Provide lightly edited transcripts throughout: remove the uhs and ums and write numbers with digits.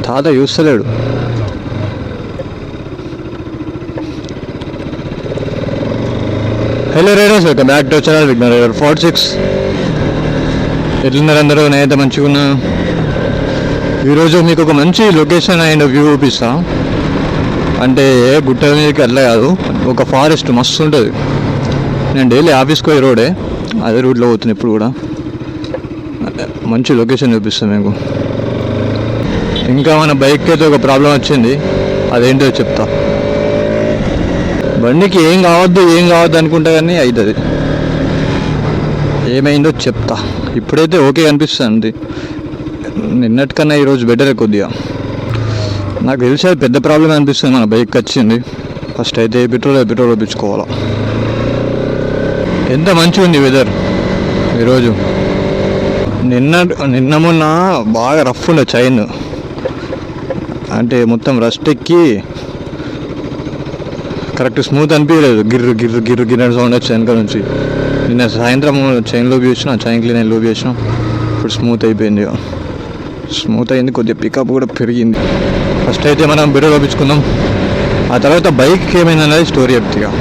తాత చూస్తలేడు. Hello riders, welcome back to channel Vighnar rider 46. ఎట్లున్నారు అందరూ? నేనైతే మంచిగా ఉన్నా. ఈరోజు మీకు ఒక మంచి లొకేషన్ అండ్ వ్యూ చూపిస్తా. అంటే గుట్ట మీదకి అట్లా కాదు, ఒక ఫారెస్ట్ మస్తు ఉంటుంది. నేను డైలీ ఆఫీస్కి పోయి రోడే అదే రూట్లో పోతున్నా ఇప్పుడు కూడా. మంచి లొకేషన్ చూపిస్తాను మీకు. ఇంకా మన బైక్ అయితే ఒక ప్రాబ్లం వచ్చింది, అదేంటో చెప్తా. బండికి ఏం కావద్దు అనుకుంటా కానీ అవుతుంది. ఏమైందో చెప్తా. ఇప్పుడైతే ఓకే అనిపిస్తుంది, నిన్నటికన్నా ఈరోజు బెటర్ కొద్దిగా. నాకు తెలిసి అది పెద్ద ప్రాబ్లం అనిపిస్తుంది మన బైక్ వచ్చింది. ఫస్ట్ అయితే పెట్రోల్ వేయించుకోవాలా. ఎంత మంచిగా ఉంది వెదర్ ఈరోజు. నిన్న మొన్న బాగా రఫ్ ఉండే చైన్, అంటే మొత్తం రస్ట్ ఎక్కి కరెక్ట్ స్మూత్ అనిపించలేదు. గిర్రు గిర్రు గిర్రు గిర్ర సౌండ్ వచ్చి వెనక నుంచి. నిన్న సాయంత్రం చైన్ లూబ్ చేసిన, చైన్ క్లీన్ లూబ్ చేసిన, ఇప్పుడు స్మూత్ అయిపోయింది. స్మూత్ అయింది, కొద్దిగా పికప్ కూడా పెరిగింది. ఫస్ట్ అయితే మనం పెట్రోల్ వేయించుకుందాం, ఆ తర్వాత బైక్ ఏమైందనేది స్టోరీ చెప్తా.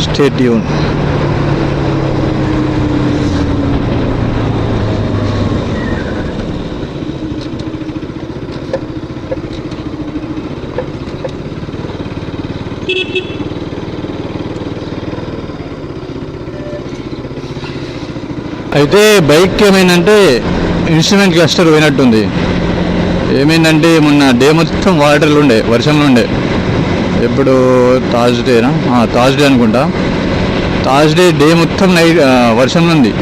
Stay tune. అయితే బైక్ ఏమైందంటే ఇన్స్ట్రుమెంట్ క్లస్టర్ పోయినట్టుంది. ఏమైందంటే మొన్న డే మొత్తం వాటర్లు ఉండే, వర్షంలో ఉండే. ఎప్పుడు థర్స్డే అనుకుంటా. థర్స్డే డే మొత్తం నైట్ వర్షంలో ఉంది.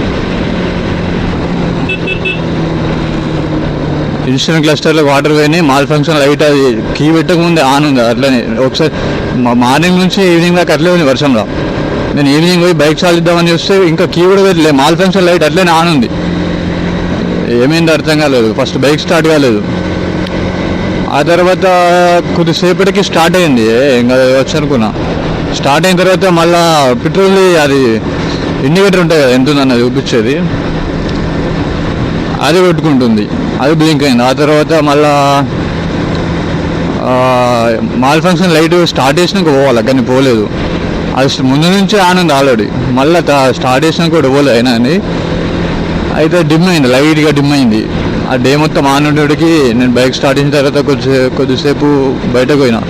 ఇన్స్ట్రుమెంట్ క్లస్టర్లో వాటర్ పోయినాయి. మాల్ ఫంక్షన్ లైట్ అది కీ పెట్టకముందే ఆన్ ఉంది, అట్లనే ఒకసారి మార్నింగ్ నుంచి ఈవినింగ్ దాకా అట్లే ఉంది వర్షంలో. నేను ఈవినింగ్ పోయి బైక్ చాలిద్దామని చూస్తే ఇంకా కీ కూడా పెట్టలే, మాల్ ఫంక్షన్ లైట్ అట్లనే ఆన్ ఉంది. ఏమైందో అర్థం కాలేదు. ఫస్ట్ బైక్ స్టార్ట్ కాలేదు, ఆ తర్వాత కొద్దిసేపటికి స్టార్ట్ అయింది. ఇంకా వచ్చి అనుకున్నా. స్టార్ట్ అయిన తర్వాత మళ్ళీ పెట్రోల్ అది ఇండికేటర్ ఉంటుంది కదా, ఎంత ఉందన్నది చూపించేది, అది కొట్టుకుంటుంది, అది బ్లింక్ అయింది. ఆ తర్వాత మళ్ళా మాల్ ఫంక్షన్ లైట్ స్టార్ట్ చేసినాక పోవాలి, కానీ పోలేదు. అది ముందు నుంచి ఆన్ ఉంది ఆల్రెడీ, మళ్ళీ స్టార్ట్ చేసినాక కూడా పోలేదు అయినా అని. అయితే డిమ్ అయింది, లైట్గా డిమ్ అయింది. ఆ డే మొత్తం ఆన్ ఉండేటికి నేను బైక్ స్టార్ట్ చేసిన తర్వాత కొద్దిసేపు బయటకు పోయినా,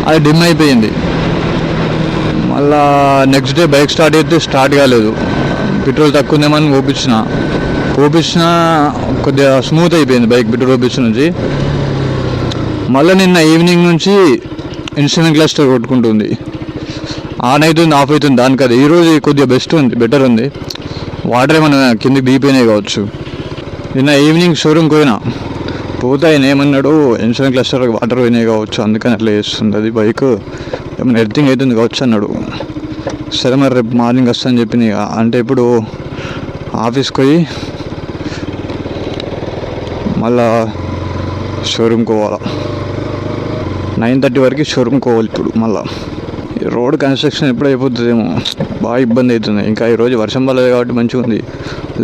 అది డిమ్ అయిపోయింది. మళ్ళా నెక్స్ట్ డే బైక్ స్టార్ట్ అయితే స్టార్ట్ కాలేదు. పెట్రోల్ తక్కువ ఉందేమని ఓపించిన కొద్దిగా స్మూత్ అయిపోయింది బైక్ పెట్రోల్ ఓపించిన నుంచి. మళ్ళీ నిన్న ఈవినింగ్ నుంచి ఇన్స్ట్రుమెంట్ క్లస్టర్ కొట్టుకుంటుంది, ఆన్ అవుతుంది ఆఫ్ అవుతుంది దానికి. అది ఈరోజు కొద్దిగా బెటర్ ఉంది. వాటర్ ఏమన్నా కిందకి దిగిపోయినాయి కావచ్చు. నిన్న ఈవినింగ్ షోరూమ్కి పోతే ఆయన ఏమన్నాడు, ఇన్సూరెన్స్ క్లస్టర్కి వాటర్ పోయినాయి కావచ్చు, అందుకని అట్లా చేస్తుంది అది, బైక్ ఏమైనా ఎర్తింగ్ అవుతుంది కావచ్చు అన్నాడు. సరే మరి రేపు మార్నింగ్ వస్తాను చెప్పింది. అంటే ఇప్పుడు ఆఫీస్కి పోయి మళ్ళా షోరూమ్కి పోవాలా. 9:30 వరకు షోరూమ్కి పోవాలి ఇప్పుడు. మళ్ళీ రోడ్ కన్స్ట్రక్షన్ ఎప్పుడు అయిపోతుందేమో, బాగా ఇబ్బంది అవుతుంది. ఇంకా ఈరోజు వర్షం పడలేదు కాబట్టి మంచిగా ఉంది,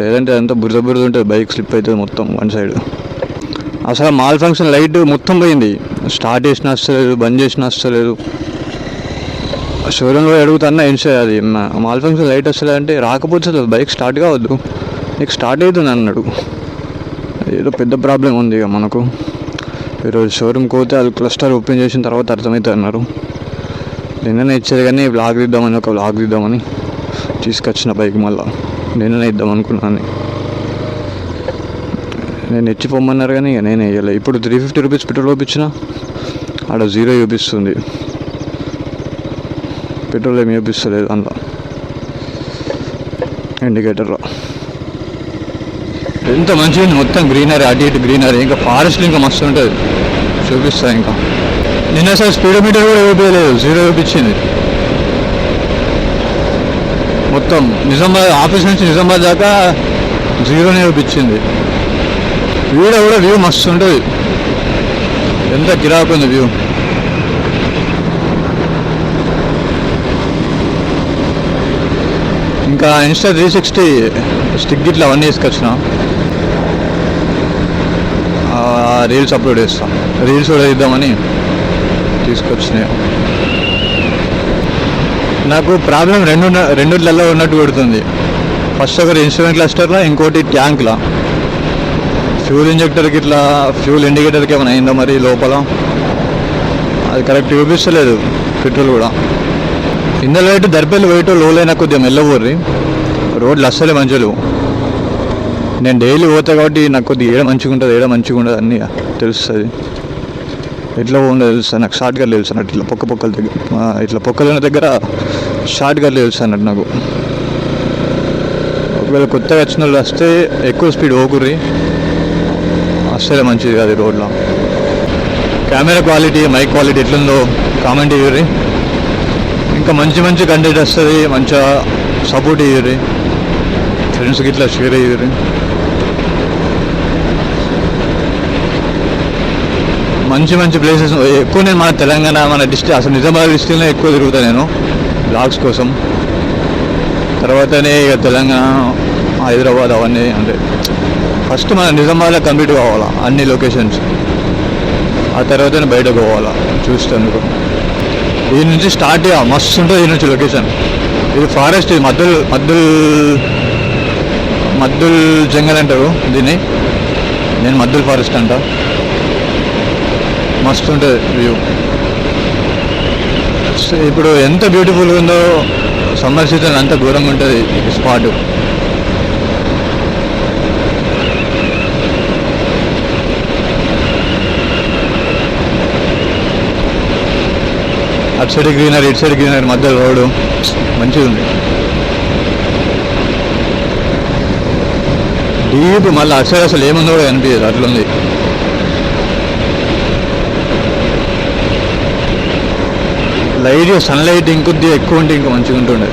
లేదంటే అంతా బురద ఉంటుంది, బైక్ స్లిప్ అవుతుంది మొత్తం వన్ సైడ్. అసలు మాల్ ఫంక్షన్ లైట్ మొత్తం పోయింది, స్టార్ట్ చేసిన వస్తలేదు, బంద్ చేసిన వస్తలేదు. షోరూమ్లో అడుగుతున్నా అది మాల్ ఫంక్షన్ లైట్ వస్తలేదు అంటే, రాకపోతే బైక్ స్టార్ట్ కావద్దు, నీకు స్టార్ట్ అవుతుంది అన్నాడు. ఏదో పెద్ద ప్రాబ్లం ఉంది ఇక మనకు. ఈరోజు షోరూమ్కి పోతే అది క్లస్టర్ ఓపెన్ చేసిన తర్వాత అర్థమవుతుంది అన్నారు. నిన్ననే ఇచ్చేది కానీ వ్లాగ్ తీద్దామని తీసుకొచ్చిన బైక్. మళ్ళీ నిన్ననే ఇద్దాం అనుకున్నాను. నేను ఇచ్చిపోమన్నారు కానీ ఇక నేనే వేయలేదు. ఇప్పుడు 350 రూపీస్ పెట్రోల్ చూపించిన, ఆడ 0 చూపిస్తుంది, పెట్రోల్ ఏమి చూపిస్తలేదు అందులో ఇండికేటర్లో. ఎంత మంచిగా ఉంది, మొత్తం గ్రీనరీ, అటు ఇటు గ్రీనరీ. ఇంకా ఫారెస్ట్ ఇంకా మస్తు ఉంటుంది, చూపిస్తా. ఇంకా నిన్న అసలు స్పీడోమీటర్ కూడా చూపించలేదు, 0 చూపించింది. మొత్తం నిజామాబాద్ ఆఫీస్ నుంచి నిజామాబాద్ దాకా 0నే చూపించింది. వీడియో కూడా వ్యూ మస్తు ఉంటుంది, ఎంత గిరాకు ఉంది వ్యూ. ఇంకా ఇన్స్టా 360 స్టిక్ ఇట్లా అవన్నీ తీసుకొచ్చిన. రీల్స్ అప్లోడ్ చేస్తాను. రీల్స్ కూడా ఇద్దామని తీసుకొచ్చినాయి. నాకు ప్రాబ్లం రెండుట్లలో ఉన్నట్టు కొడుతుంది. ఫస్ట్ ఒకటి ఇన్స్ట్రుమెంట్ క్లస్టర్లో, ఇంకోటి ట్యాంక్లో. ఫ్యూల్ ఇంజెక్టర్కి ఇట్లా ఫ్యూల్ ఇండికేటర్కి ఏమైనా అయిందా మరి లోపల, అది కరెక్ట్ చూపిస్తలేదు. పెట్రోల్ కూడా ఇందులో అయితే దర్పల్లి పోయేటో లోలైనా కొద్దిగా మెల్లబోర్రి, రోడ్లు అస్సలే మంచిగా లేవు. నేను డైలీ పోతా కాబట్టి నాకు కొద్దిగా ఏడ మంచిగా ఉంటుంది అన్నీ తెలుస్తుంది. ఎట్లా ఉండదు తెలుస్తుంది నాకు, షార్ట్ కట్లు తెలుసు అన్నట్టు. ఇట్లా పొక్కల దగ్గర, ఇట్లా పొక్కల దగ్గర షార్ట్ కట్లు తెలుసు అన్నట్టు నాకు. ఒకవేళ కొత్తగా వచ్చిన వాళ్ళు వస్తే ఎక్కువ స్పీడ్ పోకుర్రి, అస్సలే మంచిది కాదు రోడ్లో. కెమెరా క్వాలిటీ, మైక్ క్వాలిటీ ఎట్లుందో కామెంట్ ఇవ్వరి. ఇంకా మంచి కంటెంట్ వస్తుంది, మంచిగా సపోర్ట్ ఇవ్వరి, ఫ్రెండ్స్కి ఇట్లా షేర్ అయ్యరి. మంచి ప్లేసెస్ ఎక్కువ. నేను మన తెలంగాణ, మన డిస్ట్రిక్ట్, అసలు నిజామాబాద్ డిస్ట్రిక్ట్లో ఎక్కువ తిరుగుతాను నేను బ్లాగ్స్ కోసం. తర్వాతనే ఇక తెలంగాణ, హైదరాబాద్ అవన్నీ. అంటే ఫస్ట్ మన నిజామాబాద్లో కంప్లీట్ కావాలా అన్ని లొకేషన్స్, ఆ తర్వాతనే బయటకు పోవాలా చూస్తాను. దీని నుంచి స్టార్ట్ మస్తు ఉంటుంది. దీని నుంచి లొకేషన్ ఇది ఫారెస్ట్, ఇది మద్దుల్ జంగల్ అంటారు దీన్ని, నేను మద్దుల్ ఫారెస్ట్ అంట. మస్తు ఉంటుంది వ్యూ. ఇప్పుడు ఎంత బ్యూటిఫుల్గా ఉందో, సమ్మర్ సీజన్ అంత దూరంగా ఉంటుంది ఈ స్పాట్. అటు సైడ్ గ్రీనరీ, ఇటు సైడ్ గ్రీనరీ, మధ్యలో రోడ్డు మంచిగా ఉంది. డీప్ మళ్ళీ అటు సైడ్ అసలు ఏముందో కూడా కనిపించదు, అట్లుంది. లైట్ సన్లైట్ ఇంకొద్ది ఎక్కువ ఉంటే ఇంకా మంచిగా ఉంటుండే.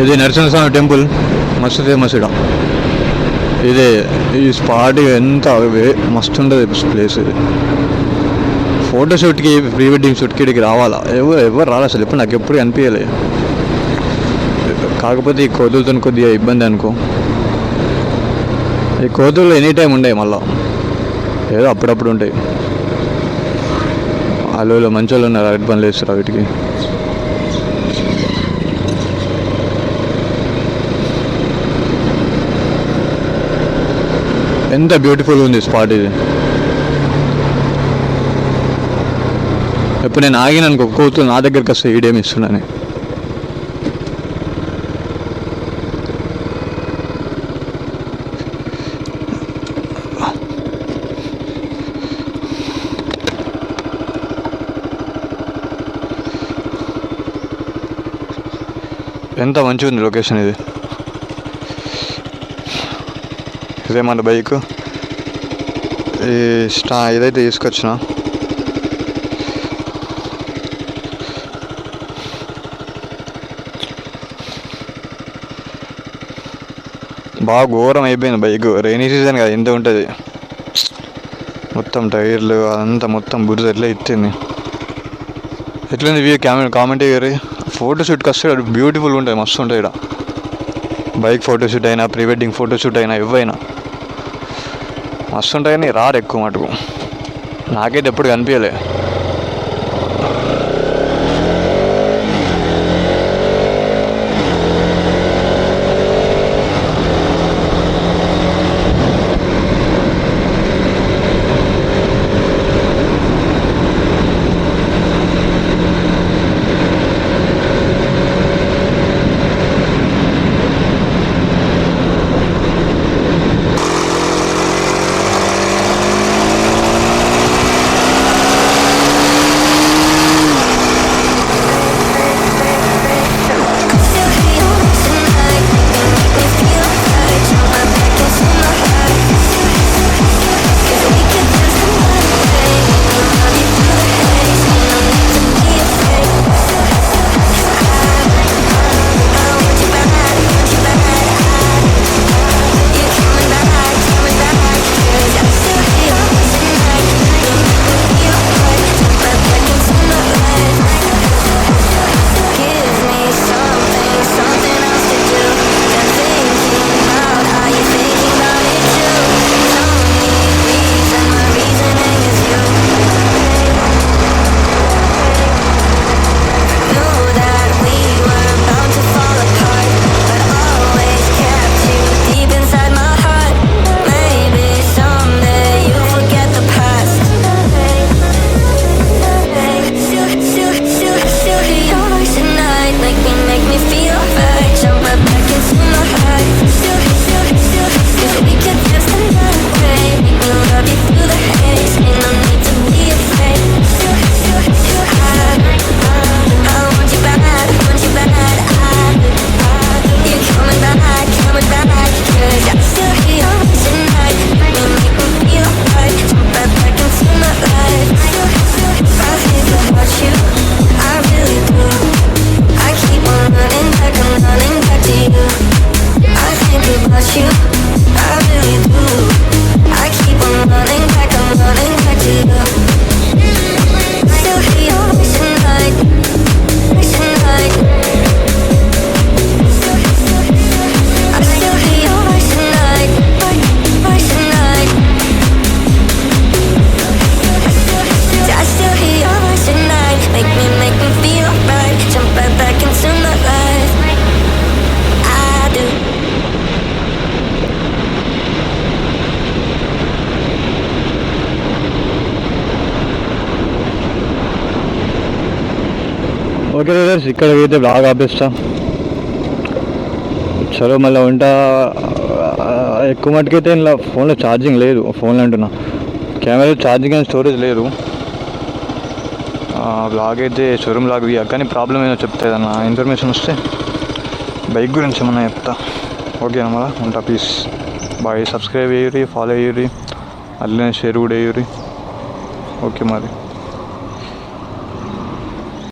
ఇది నరసింహస్వామి టెంపుల్, మస్తు ఫేమస్ ఇక్కడ. ఇదే ఈ స్పాట్ ఎంత మస్తు ఉంటుంది ప్లేస్. ఇది ఫోటోషూట్కి, ప్రీ వెడ్డింగ్ షూట్కి ఇక్కడికి రావాలా, ఎవరు రాలే అసలు. ఎప్పుడు నాకు ఎప్పుడు అనిపించలే. కాకపోతే ఈ కోతులతో కొద్దిగా ఇబ్బంది అనుకో. ఈ కోతులు ఎనీ టైం ఉండే, మళ్ళా ఏదో అప్పుడప్పుడు ఉంటాయి. వాళ్ళు మంచి వాళ్ళు ఉన్నారు, అరటి పనులు వేస్తారు వీటికి. ఎంత బ్యూటిఫుల్ ఉంది స్పాట్ ఇది. ఇప్పుడు నేను ఆగిన అనుకో, కోతులు నా దగ్గరికి వస్తే ఈడేమి ఇస్తున్నాను. ఎంత మంచిగా ఉంది లొకేషన్ ఇది. ఇదే మన బైక్, ఇదైతే తీసుకొచ్చిన. బాగా ఘోరం అయిపోయింది బైక్. రైనీ సీజన్ కదా, ఎంత ఉంటుంది మొత్తం టైర్లు అదంతా మొత్తం బురద ఎట్లా ఎత్తింది. ఎట్లుంది వ్యూ కామెంట్ అయ్యారు. ఫోటోషూట్కి వస్తే బ్యూటిఫుల్ ఉంటుంది, మస్తు ఉంటుంది ఇక్కడ. బైక్ ఫోటోషూట్ అయినా, ప్రీ వెడ్డింగ్ ఫోటోషూట్ అయినా, ఏవైనా మస్తు ఉంటాయని రారు ఎక్కువ మటుకు. నాకైతే ఎప్పుడు కనిపించలే. ఓకే బ్రదర్స్, ఇక్కడ అయితే బాగా ఆపేస్తా. చలో మళ్ళీ ఉంటా. ఎక్కువ మటుకైతే ఇలా ఫోన్లో ఛార్జింగ్ లేదు, ఫోన్లో అంటున్నా కెమెరా ఛార్జింగ్ అండ్ స్టోరేజ్ లేదు. బ్లాగ్ అయితే షోరూమ్ బ్లాగ్ తీయాలి, కానీ ప్రాబ్లం ఏదో చెప్తా, ఏదన్నా ఇన్ఫర్మేషన్ వస్తే బైక్ గురించి ఏమన్నా చెప్తా. ఓకేనా మళ్ళీ ఉంటా, ప్లీజ్ బాయ్. సబ్స్క్రైబ్ అయ్యూరి, ఫాలో అయ్యూరి, అట్లనే షేర్ కూడా అయ్యూరి. ఓకే మరి.